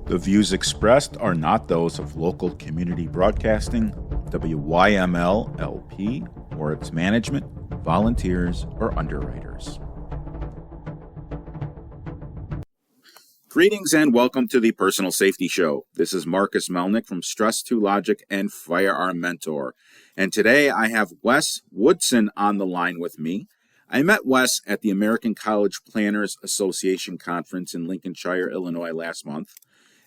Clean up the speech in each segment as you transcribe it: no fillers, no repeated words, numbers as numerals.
The views expressed are not those of local community broadcasting, WYML LP, or its management, volunteers, or underwriters. Greetings and welcome to the Personal Safety Show. This is Marcus Melnick from Stress 2 Logic and Firearm Mentor. And today I have Wes Woodson on the line with me. I met Wes at the American College Planners Association conference in Lincolnshire, Illinois last month.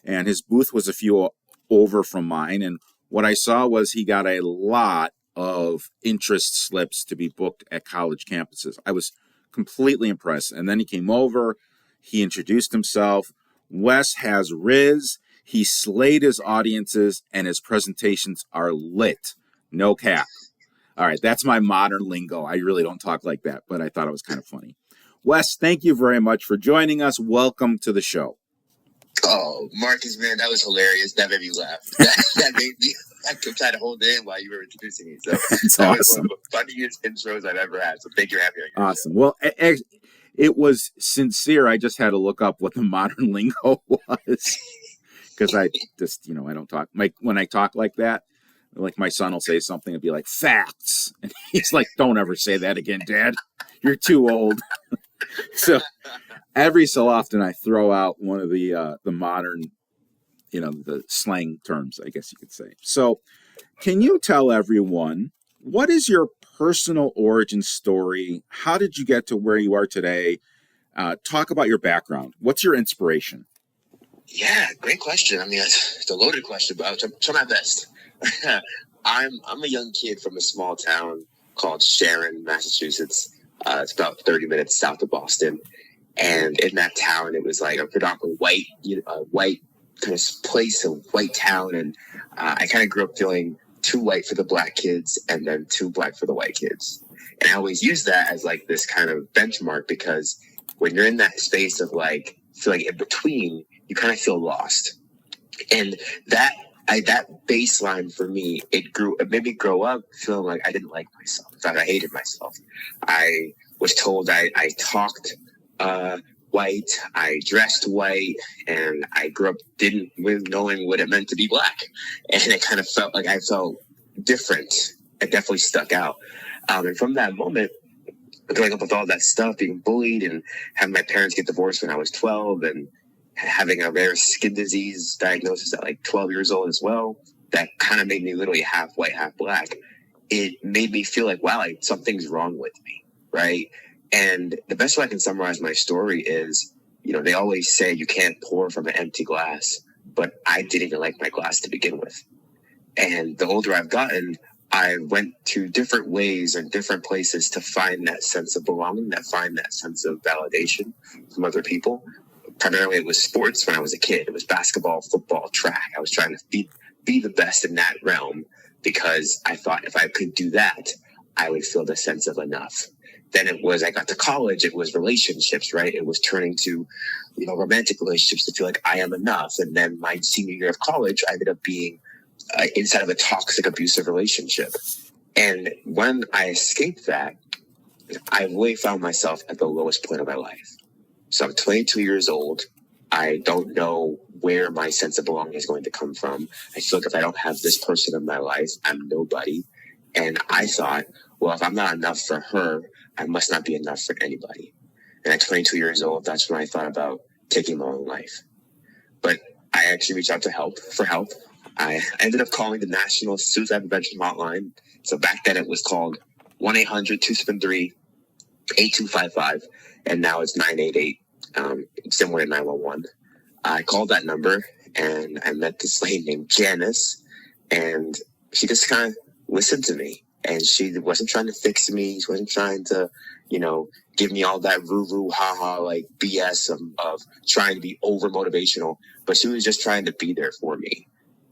And his booth was a few over from mine. And what I saw was he got a lot of interest slips to be booked at college campuses. I was completely impressed. And then he came over, he introduced himself. Wes has Riz, he slayed his audiences, and his presentations are lit. No cap. All right, that's my modern lingo. I really don't talk like that, but I thought it was kind of funny. Wes, thank you very much for joining us. Welcome to the show. Oh, Marcus, man, that was hilarious. That made me laugh. That made me. I kept trying to hold it in while you were introducing me. So that's that awesome. was one of the funniest intros I've ever had. So thank you for having me on your Awesome. Well, it was sincere. I just had to look up what the modern lingo was because I just, I don't talk. When I talk like that, like my son will say something and be like, facts. And he's like, don't ever say that again, Dad. You're too old. So every so often I throw out one of the modern, the slang terms, I guess you could say. So can you tell everyone, what is your personal origin story? How did you get to where you are today? Talk about your background. What's your inspiration? Yeah, great question. I mean, it's a loaded question, but I'll try my best. I'm a young kid from a small town called Sharon, Massachusetts. It's about 30 minutes south of Boston. And in that town, it was like a predominantly white kind of place, a white town. And I kind of grew up feeling too white for the black kids and then too black for the white kids. And I always use that as like this kind of benchmark because when you're in that space of like, feel like in between, you kind of feel lost. And that baseline for me, it made me grow up feeling like I didn't like myself. In fact, I hated myself. I was told I talked white, I dressed white, and I grew up knowing what it meant to be black. And it kind of felt like I felt different. It definitely stuck out. And from that moment, growing up with all that stuff, being bullied and having my parents get divorced when I was 12 and having a rare skin disease diagnosis at like 12 years old as well, that kind of made me literally half white, half black. It made me feel like, wow, like something's wrong with me, right? And the best way I can summarize my story is, they always say you can't pour from an empty glass, but I didn't even like my glass to begin with. And the older I've gotten, I went to different ways and different places to find that sense of belonging, find that sense of validation from other people. Primarily it was sports when I was a kid. It was basketball, football, track. I was trying to be the best in that realm because I thought if I could do that, I would feel the sense of enough. Then I got to college, it was relationships, right? It was turning to, romantic relationships to feel like I am enough. And then my senior year of college, I ended up being inside of a toxic, abusive relationship. And when I escaped that, I really found myself at the lowest point of my life. So I'm 22 years old. I don't know where my sense of belonging is going to come from. I feel like if I don't have this person in my life, I'm nobody. And I thought, well, if I'm not enough for her, I must not be enough for anybody. And at 22 years old, that's when I thought about taking my own life. But I actually reached out for help. I ended up calling the National Suicide Prevention Hotline. So back then it was called 1-800-273-8255. And now it's 988, similar to 911. I called that number and I met this lady named Janice, and she just kind of listened to me. And she wasn't trying to fix me. She wasn't trying to, give me all that roo-roo, ha-ha, like BS of trying to be over-motivational. But she was just trying to be there for me.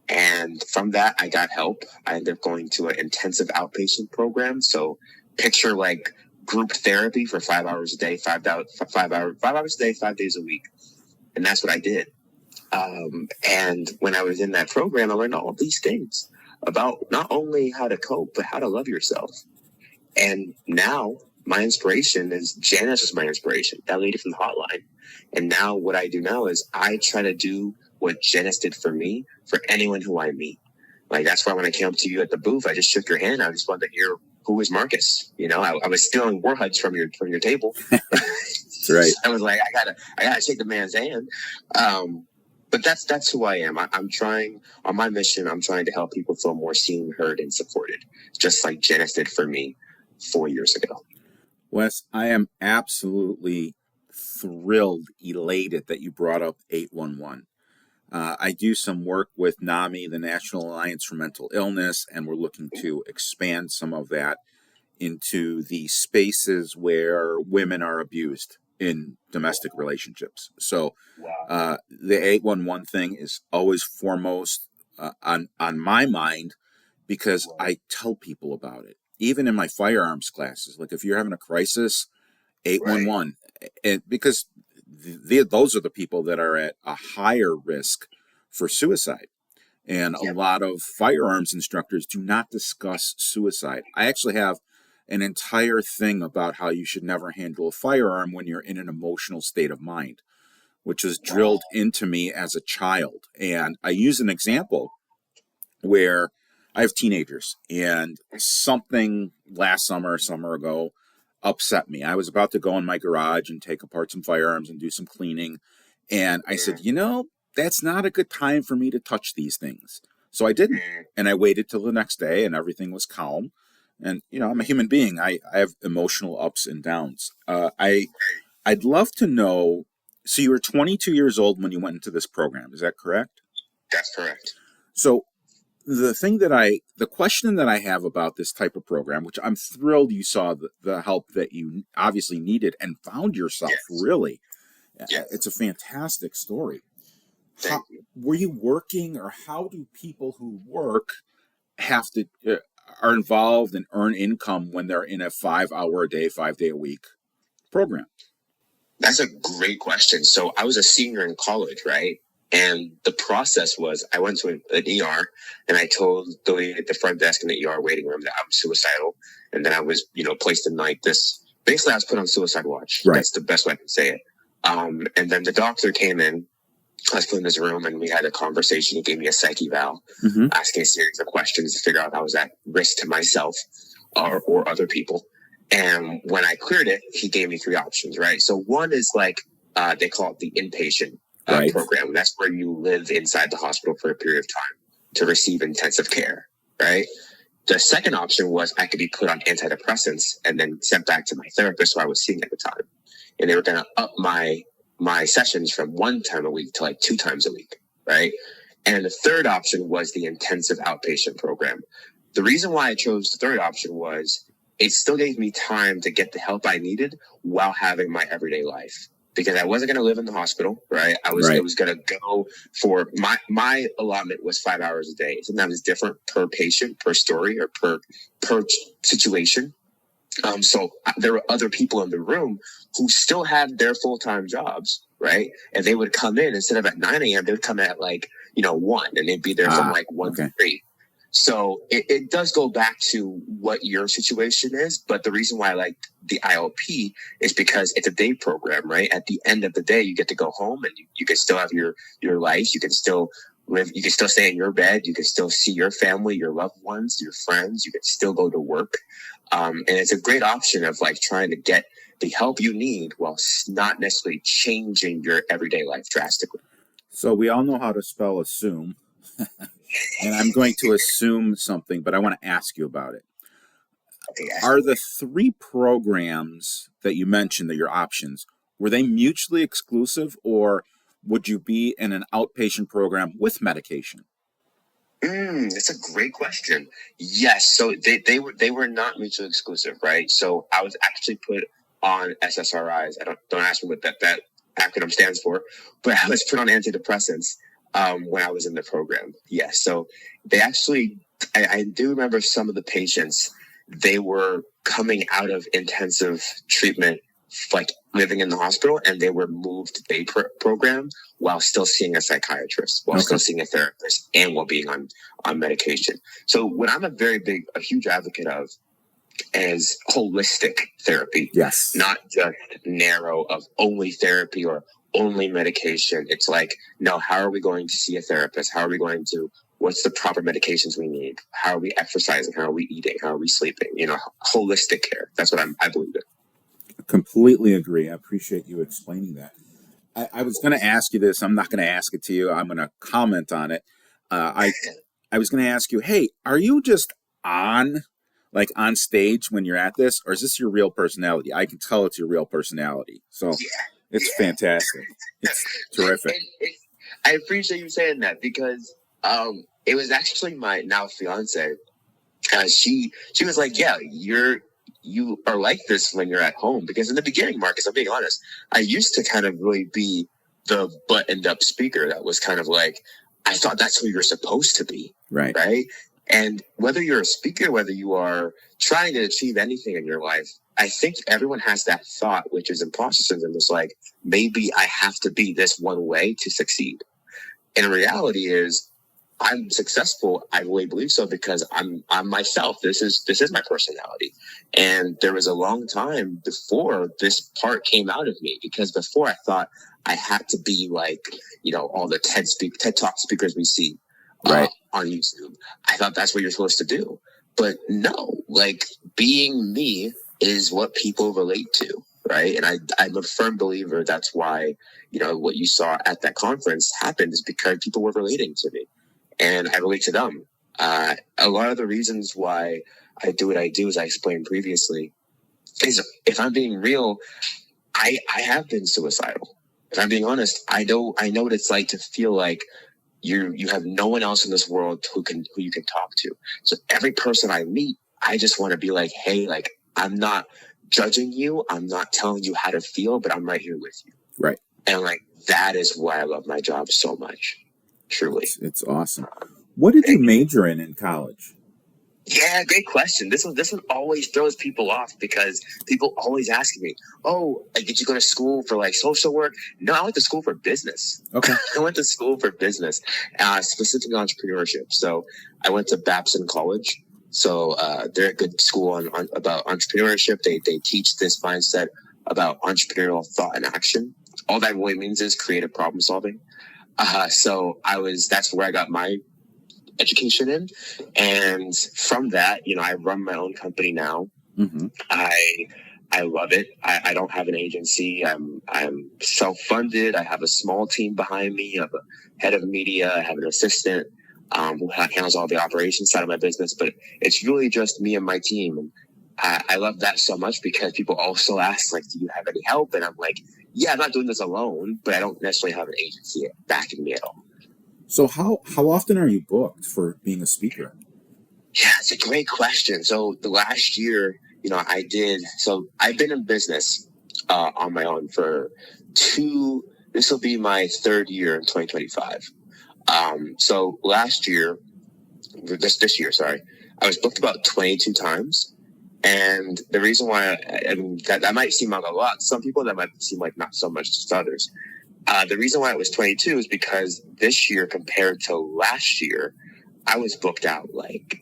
And from that, I got help. I ended up going to an intensive outpatient program. So picture like group therapy for 5 hours a day, 5 hours a day, 5 days a week. And that's what I did. And when I was in that program, I learned all of these things about not only how to cope, but how to love yourself. And now my inspiration is Janice was my inspiration, that lady from the hotline. And now what I do now is I try to do what Janice did for me, for anyone who I meet. Like, that's why when I came up to you at the booth, I just shook your hand. I just wanted to hear, who is Marcus? You know, I was stealing war hugs from your table. That's right. I was like, I gotta shake the man's hand. But that's who I am. I'm trying, on my mission, I'm trying to help people feel more seen, heard, and supported, just like Janice did for me 4 years ago. Wes, I am absolutely thrilled, elated that you brought up 811. I do some work with NAMI, the National Alliance for Mental Illness, and we're looking to expand some of that into the spaces where women are abused in domestic relationships. So the 811 thing is always foremost on my mind, because I tell people about it. Even in my firearms classes, like if you're having a crisis, 811, and because those are the people that are at a higher risk for suicide. And a lot of firearms instructors do not discuss suicide. I actually have an entire thing about how you should never handle a firearm when you're in an emotional state of mind, which was drilled into me as a child. And I use an example where I have teenagers, and something last summer ago upset me. I was about to go in my garage and take apart some firearms and do some cleaning. And I said, that's not a good time for me to touch these things. So I didn't. And I waited till the next day and everything was calm. And, I'm a human being. I have emotional ups and downs. I'd love to know, so you were 22 years old when you went into this program. Is that correct? That's correct. So the question that I have about this type of program, which I'm thrilled you saw the help that you obviously needed and found yourself, really. It's a fantastic story. Were you working, or how do people who work have to are involved and earn income when they're in a 5 day a week program? That's a great question. So I was a senior in college, right? And the process was, I went to an ER and I told the lady at the front desk in the ER waiting room that I was suicidal. And then I was, placed in like this, basically I was put on suicide watch. Right. That's the best way I can say it. And then the doctor came in. I was put in this room and we had a conversation. He gave me a psych eval, asking a series of questions to figure out if I was at risk to myself or other people. And when I cleared it, he gave me 3 options, right? So one is like, they call it the inpatient program. That's where you live inside the hospital for a period of time to receive intensive care, right? The second option was I could be put on antidepressants and then sent back to my therapist who I was seeing at the time. And they were going to up my sessions from 1 time a week to like 2 times a week, right? And the third option was the intensive outpatient program. The reason why I chose the third option was it still gave me time to get the help I needed while having my everyday life. Because I wasn't going to live in the hospital, right? It was going to go for my allotment was 5 hours a day. Sometimes it's different per patient, per story, or per situation. So there were other people in the room who still had their full-time jobs, right? And they would come in instead of at 9 a.m., they would come at 1, and they'd be there from 1 to 3. So it does go back to what your situation is. But the reason why I like the IOP is because it's a day program, right? At the end of the day, you get to go home and you can still have your life. You can still live. You can still stay in your bed. You can still see your family, your loved ones, your friends. You can still go to work. And it's a great option of trying to get the help you need while not necessarily changing your everyday life drastically. So we all know how to spell assume. And I'm going to assume something, but I want to ask you about it. Are the 3 programs that you mentioned, that your options, were they mutually exclusive, or would you be in an outpatient program with medication? That's a great question. Yes. So they were not mutually exclusive, right? So I was actually put on SSRIs. Don't ask me what that acronym stands for, but I was put on antidepressants when I was in the program. Yes. So they actually, I do remember some of the patients, they were coming out of intensive treatment, living in the hospital, and they were moved to day program while still seeing a psychiatrist, while still seeing a therapist, and while being on medication. So what I'm a huge advocate of is holistic therapy. Yes. Not just narrow of only therapy or only medication. It's like, no, how are we going to see a therapist? How are we going to, what's the proper medications we need? How are we exercising? How are we eating? How are we sleeping? Holistic care. That's what I believe in. Completely agree. I appreciate you explaining that. I was going to ask you this. I'm not going to ask it to you. I'm going to comment on it. I was going to ask you, hey, are you just on stage when you're at this, or is this your real personality? I can tell it's your real personality. So it's fantastic. It's terrific. I appreciate you saying that because it was actually my now fiance. She was like, yeah, you are like this when you're at home. Because in the beginning, Marcus, I'm being honest, I used to kind of really be the buttoned up speaker that was kind of like, I thought that's who you're supposed to be. Right. Right. And whether you're a speaker, whether you are trying to achieve anything in your life, I think everyone has that thought, which is imposter syndrome. It's like, maybe I have to be this one way to succeed. And the reality is, I'm successful. I really believe so because I'm myself. This is my personality. And there was a long time before this part came out of me, because before I thought I had to be like, all the TED Talk speakers we see on YouTube. I thought that's what you're supposed to do. But no, like, being me is what people relate to. Right. And I'm a firm believer that's why, what you saw at that conference happened is because people were relating to me. And I relate to them. A lot of the reasons why I do what I do, as I explained previously, is if I'm being real, I have been suicidal. If I'm being honest, I know what it's like to feel like you have no one else in this world who you can talk to. So every person I meet, I just want to be like, hey, like, I'm not judging you. I'm not telling you how to feel, but I'm right here with you. Right. And like, that is why I love my job so much. Truly. It's awesome. What did you major in college? Yeah, great question. This one always throws people off because people always ask me, oh, did you go to school for like social work? No, I went to school for business. Okay. I went to school for business, specifically entrepreneurship. So I went to Babson College. So they're a good school on about entrepreneurship. They teach this mindset about entrepreneurial thought and action. All that really means is creative problem solving. So that's where I got my education in. And from that, I run my own company now. Mm-hmm. I love it. I don't have an agency. I'm self-funded. I have a small team behind me. I have a head of media. I have an assistant who handles all the operations side of my business, but it's really just me and my team. And I love that so much because people also ask, like, do you have any help? And I'm like, yeah, I'm not doing this alone, but I don't necessarily have an agency backing me at all. So how often are you booked for being a speaker? Yeah, it's a great question. So the last year, I've been in business on my own for this will be my third year in 2025. So last year, this year, sorry, I was booked about 22 times. And the reason why, that might seem like a lot. Some people, that might seem like not so much to others. The reason why it was 22 is because this year compared to last year, I was booked out. Like,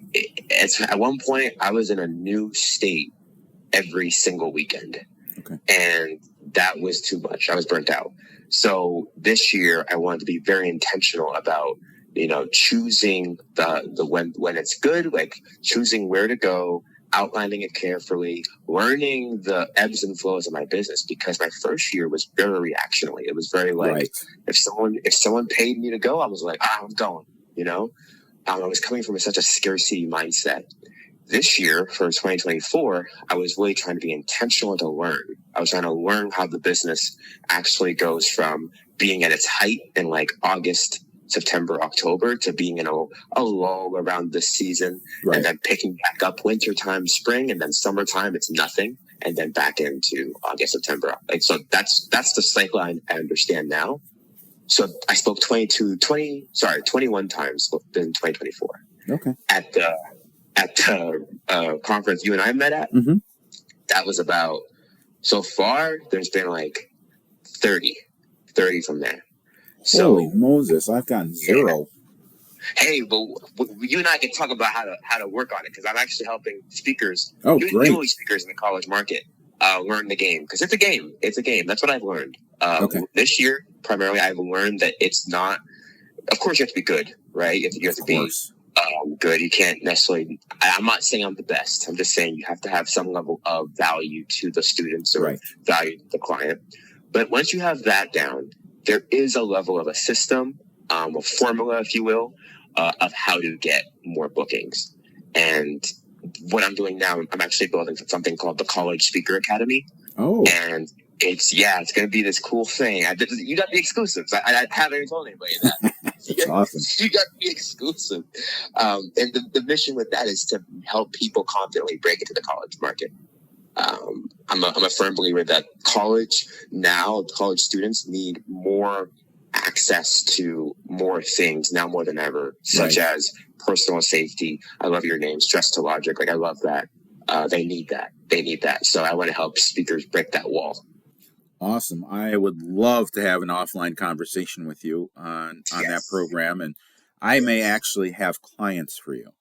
at one point, I was in a new state every single weekend. Okay. And that was too much. I was burnt out. So this year, I wanted to be very intentional about, choosing the when it's good, like choosing where to go, outlining it carefully, learning the ebbs and flows of my business, because my first year was very reactionary. It was very like, if someone paid me to go, I was like, I'm going, I was coming from such a scarcity mindset. This year, for 2024, I was really trying to be intentional to learn. I was trying to learn how the business actually goes from being at its height in like August, September, October to being in a lull around this season, and then picking back up wintertime, spring, and then summertime, it's nothing, and then back into August, September. Like, so that's the cycle I understand now. So I spoke 21 times in 2024. Okay. At the conference you and I met at, mm-hmm. That was about, so far, there's been like 30 from there. So, holy Moses, I've gotten 0. Hey, but you and I can talk about how to work on it, because I'm actually helping speakers, great. newly speakers in the college market, learn the game, because it's a game. It's a game. That's what I've learned. Okay. This year, primarily, I've learned that it's not. Of course, you have to be good, right? You have to be good. You can't necessarily. I'm not saying I'm the best. I'm just saying you have to have some level of value to the students or Right. value to the client. But once you have that down, there is a level of a system, a formula, if you will, of how to get more bookings. And what I'm doing now, I'm actually building something called the College Speaker Academy. Oh. And it's going to be this cool thing. You got the exclusives. I haven't even told anybody that. That's awesome. You got the exclusive. And the mission with that is to help people confidently break into the college market. I'm a firm believer that college students need more access to more things now more than ever, such as personal safety. I love your name, Stress to Logic. Like, I love that. They need that. So I want to help speakers break that wall. Awesome. I would love to have an offline conversation with you on that program, and I may actually have clients for you.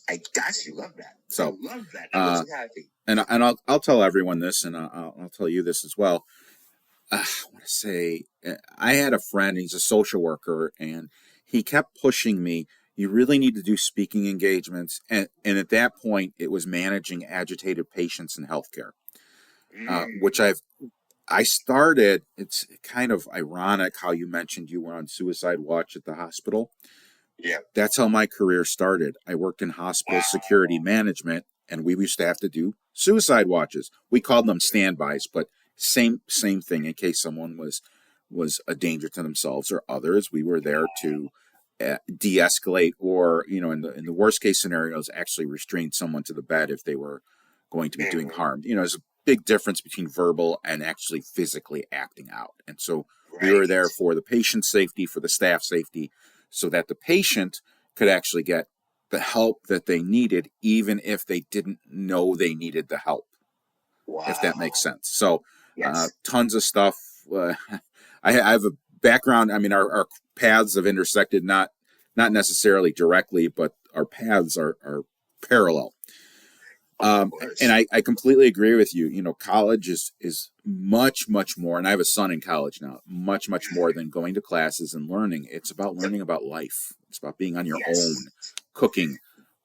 I got you. Love that. So, I love that. I'm so happy. And I'll tell everyone this, and I'll tell you this as well. I want to say, I had a friend, he's a social worker, and he kept pushing me, you really need to do speaking engagements. And at that point, it was managing agitated patients in healthcare, which I started. It's kind of ironic how you mentioned you were on suicide watch at the hospital. Yeah. That's how my career started. I worked in hospital security management, and we used to have to do suicide watches. We called them standbys, but same thing. In case someone was a danger to themselves or others, we were there to de-escalate, or in the worst case scenarios, actually restrain someone to the bed if they were going to be doing harm. There's a big difference between verbal and actually physically acting out. And so we were there for the patient's safety, for the staff safety, so that the patient could actually get the help that they needed, even if they didn't know they needed the help, if that makes sense. So tons of stuff. I have a background. I mean, our paths have intersected, not necessarily directly, but our paths are parallel. And I completely agree with you. College is much, much more, and I have a son in college now, much, much more than going to classes and learning. It's about learning about life. It's about being on your own, cooking,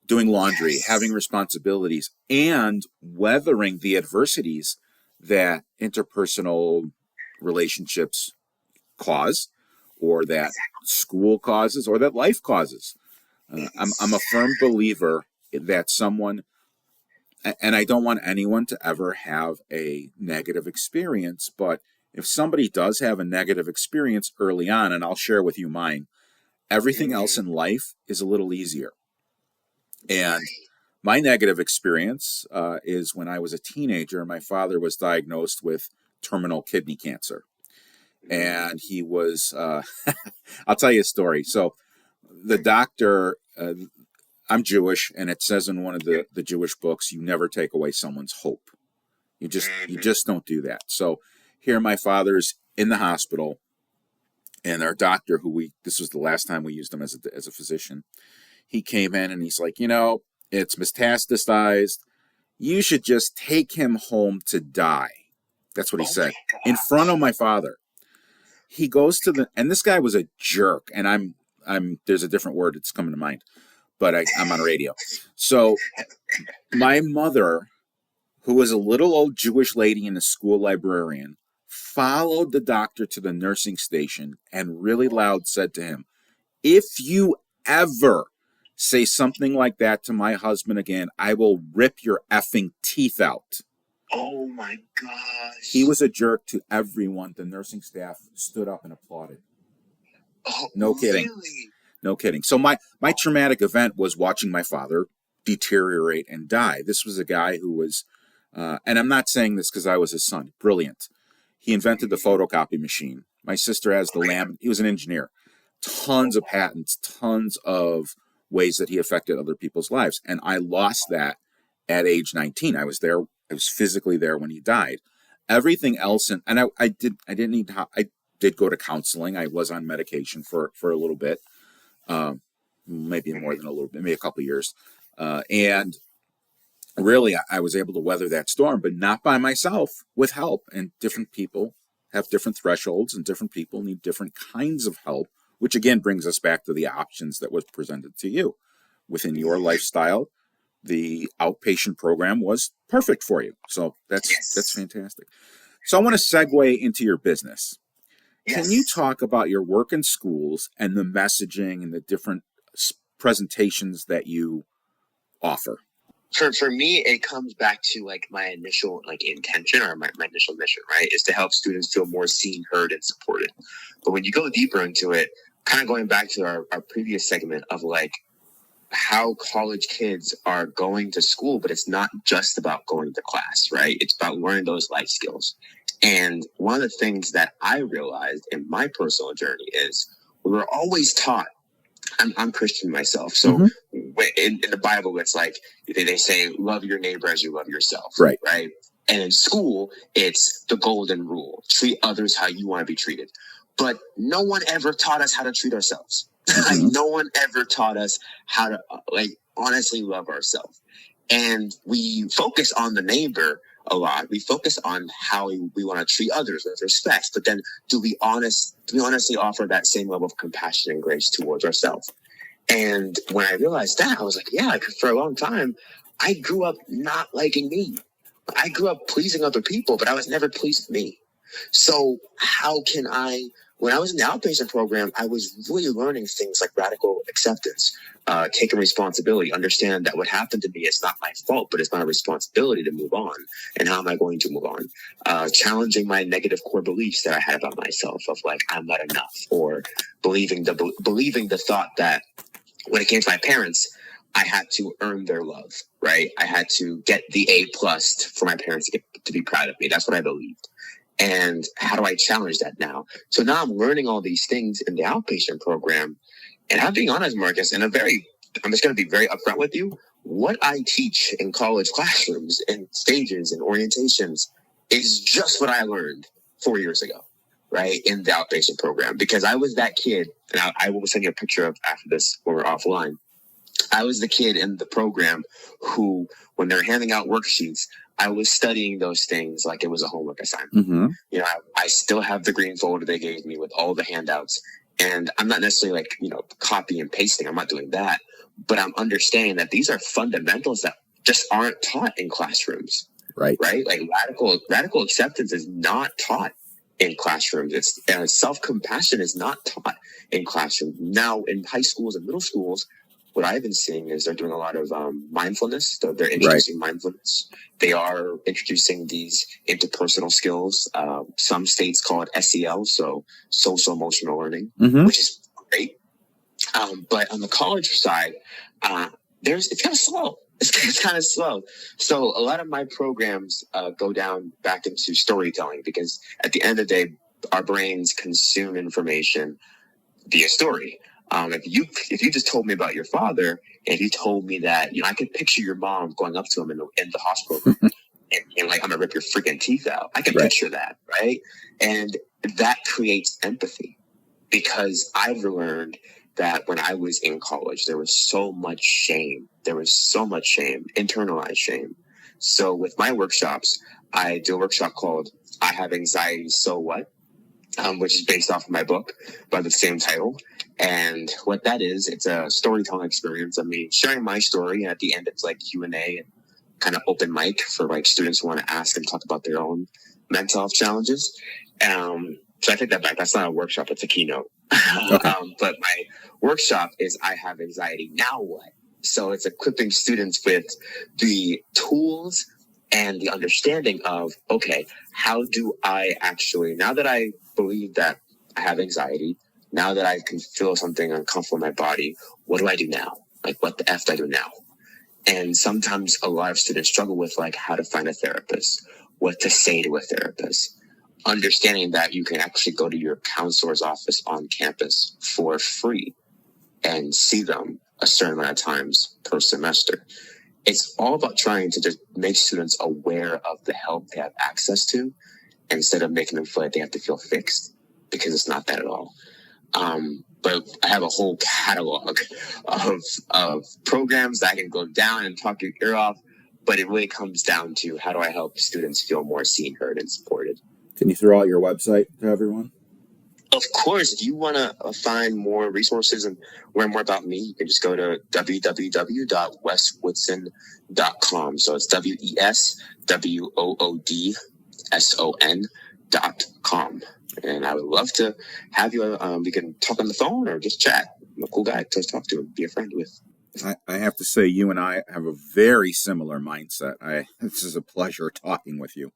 doing laundry, having responsibilities, and weathering the adversities that interpersonal relationships cause, or that school causes, or that life causes. I'm a firm believer that someone, and I don't want anyone to ever have a negative experience, but if somebody does have a negative experience early on, and I'll share with you mine, everything else in life is a little easier. And my negative experience is when I was a teenager, my father was diagnosed with terminal kidney cancer. And he was, I'll tell you a story. So the doctor, I'm Jewish, and it says in one of the Jewish books, you never take away someone's hope. You just don't do that. So here my father's in the hospital, and our doctor, this was the last time we used him as a physician, he came in and he's like, it's metastasized. You should just take him home to die. That's what he said in front of my father. He goes to and this guy was a jerk, and I'm there's a different word that's coming to mind, but I'm on radio. So my mother, who was a little old Jewish lady and a school librarian, followed the doctor to the nursing station and really loud said to him, if you ever say something like that to my husband again, I will rip your effing teeth out. Oh my gosh. He was a jerk to everyone. The nursing staff stood up and applauded. Oh, no kidding. Really? No kidding. So my traumatic event was watching my father deteriorate and die. This was a guy who was, and I'm not saying this because I was his son, brilliant. He invented the photocopy machine. My sister has the lamp. He was an engineer. Tons of patents, tons of ways that he affected other people's lives. And I lost that at age 19. I was there. I was physically there when he died. Everything else, and I did go to counseling. I was on medication for a little bit, maybe more than a little bit, maybe a couple of years. And really, I was able to weather that storm, but not by myself, with help and different people have different thresholds and different people need different kinds of help, which again brings us back to the options that was presented to you. Within your lifestyle, the outpatient program was perfect for you. So that's fantastic. So I want to segue into your business. Can you talk about your work in schools and the messaging and the different presentations that you offer? For me, it comes back to like my initial like intention or my initial mission, right? Is to help students feel more seen, heard, and supported. But when you go deeper into it, kind of going back to our previous segment of like how college kids are going to school, but it's not just about going to class, right? It's about learning those life skills. And one of the things that I realized in my personal journey is we were always taught. I'm Christian myself, so in the Bible, it's like they say, "Love your neighbor as you love yourself." Right. Right. And in school, it's the golden rule: treat others how you want to be treated. But no one ever taught us how to treat ourselves. Like, no one ever taught us how to honestly love ourselves. And we focus on the neighbor a lot. We focus on how we want to treat others with respect. But then do we honestly offer that same level of compassion and grace towards ourselves? And when I realized that, I was like, yeah, for a long time, I grew up not liking me. I grew up pleasing other people, but I was never pleased with me. So how can when I was in the outpatient program, I was really learning things like radical acceptance, taking responsibility, understand that what happened to me is not my fault, but it's my responsibility to move on. And how am I going to move on? Challenging my negative core beliefs that I had about myself of like, I'm not enough, or believing the thought that when it came to my parents, I had to earn their love, right? I had to get the A+ for my parents to be proud of me. That's what I believed. And how do I challenge that now? So now I'm learning all these things in the outpatient program. And I'm being honest, Marcus, I'm just going to be very upfront with you. What I teach in college classrooms and stages and orientations is just what I learned 4 years ago, right? In the outpatient program, because I was that kid, and I will send you a picture of after this when we're offline. I was the kid in the program who, when they're handing out worksheets, I was studying those things like it was a homework assignment. You know, I still have the green folder they gave me with all the handouts. And I'm not necessarily like, copy and pasting. I'm not doing that. But I'm understanding that these are fundamentals that just aren't taught in classrooms. Right. Like radical acceptance is not taught in classrooms. It's self-compassion is not taught in classrooms. Now, in high schools and middle schools, what I've been seeing is they're doing a lot of mindfulness. They're introducing mindfulness. They are introducing these interpersonal skills. Some states call it SEL, so social emotional learning, which is great. But on the college side, it's kind of slow. It's kind of slow. So a lot of my programs go back into storytelling, because at the end of the day, our brains consume information via story. If you just told me about your father, and if you told me that, I could picture your mom going up to him in the hospital room and like, I'm gonna rip your freaking teeth out. I can picture that, right? And that creates empathy, because I've learned that when I was in college, there was so much shame. Internalized shame. So with my workshops, I do a workshop called I Have Anxiety, So What? Which is based off of my book by the same title. And what that is, it's a storytelling experience. I mean, sharing my story, and at the end, it's like Q&A and kind of open mic for like students who want to ask and talk about their own mental health challenges. So I take that back. That's not a workshop; it's a keynote. Okay. But my workshop is I Have Anxiety, Now What? So it's equipping students with the tools and the understanding of, okay, how do I actually, now that I believe that I have anxiety, now that I can feel something uncomfortable in my body, what do I do now? Like, what the F do I do now? And sometimes a lot of students struggle with like how to find a therapist, what to say to a therapist, understanding that you can actually go to your counselor's office on campus for free and see them a certain amount of times per semester. It's all about trying to just make students aware of the help they have access to, instead of making them feel like they have to feel fixed, because it's not that at all. But I have a whole catalog of programs that I can go down and talk your ear off, but it really comes down to, how do I help students feel more seen, heard, and supported? Can you throw out your website to everyone? Of course, if you want to find more resources and learn more about me, you can just go to www.weswoodson.com. So it's WESWOODSON.com. And I would love to have you. We can talk on the phone or just chat. I'm a cool guy to talk to and be a friend with. I have to say, you and I have a very similar mindset. This is a pleasure talking with you.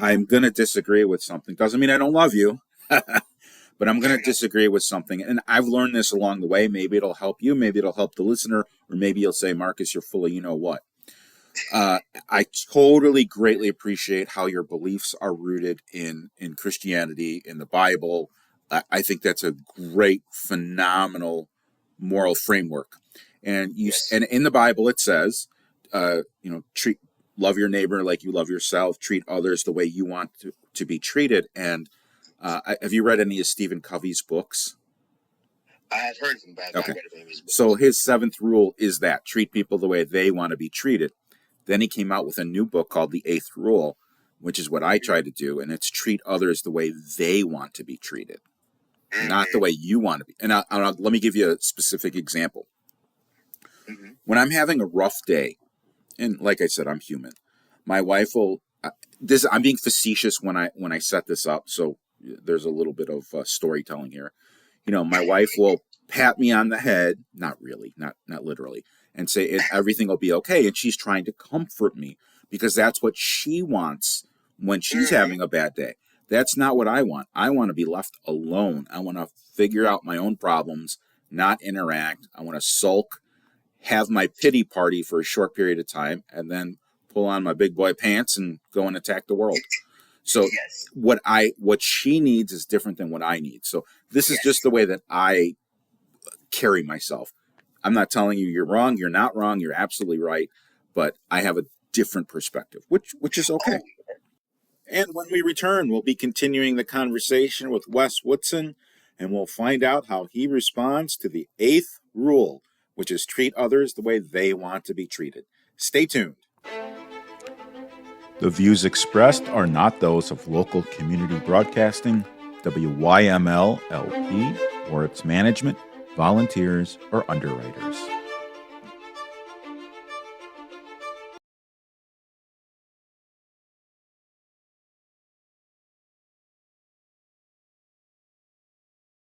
I'm going to disagree with something. Doesn't mean I don't love you, but I'm going to disagree with something. And I've learned this along the way. Maybe it'll help you. Maybe it'll help the listener. Or maybe you'll say, Marcus, you're full of you know what. I totally greatly appreciate how your beliefs are rooted in Christianity, in the Bible. I think that's a great, phenomenal moral framework. And and in the Bible it says, love your neighbor like you love yourself, treat others the way you want to be treated. And have you read any of Stephen Covey's books? I have heard of him, but I've not read of his books. So his 7th rule is that treat people the way they want to be treated. Then he came out with a new book called The 8th Rule, which is what I try to do, and it's treat others the way they want to be treated, not the way you want to be. And let me give you a specific example. When I'm having a rough day, and like I said, I'm human, my wife will. I'm being facetious when I set this up, so there's a little bit of storytelling here. My wife will pat me on the head, not really, not literally, and say everything will be okay. And she's trying to comfort me because that's what she wants when she's having a bad day. That's not what I want. I want to be left alone. I want to figure out my own problems, not interact. I want to sulk, have my pity party for a short period of time, and then pull on my big boy pants and go and attack the world. So what she needs is different than what I need. So this is just the way that I carry myself. I'm not telling you you're wrong. You're not wrong. You're absolutely right. But I have a different perspective, which is okay. And when we return, we'll be continuing the conversation with Wes Woodson, and we'll find out how he responds to the 8th rule, which is treat others the way they want to be treated. Stay tuned. The views expressed are not those of local community broadcasting, WYML LP, or its management, volunteers, or underwriters.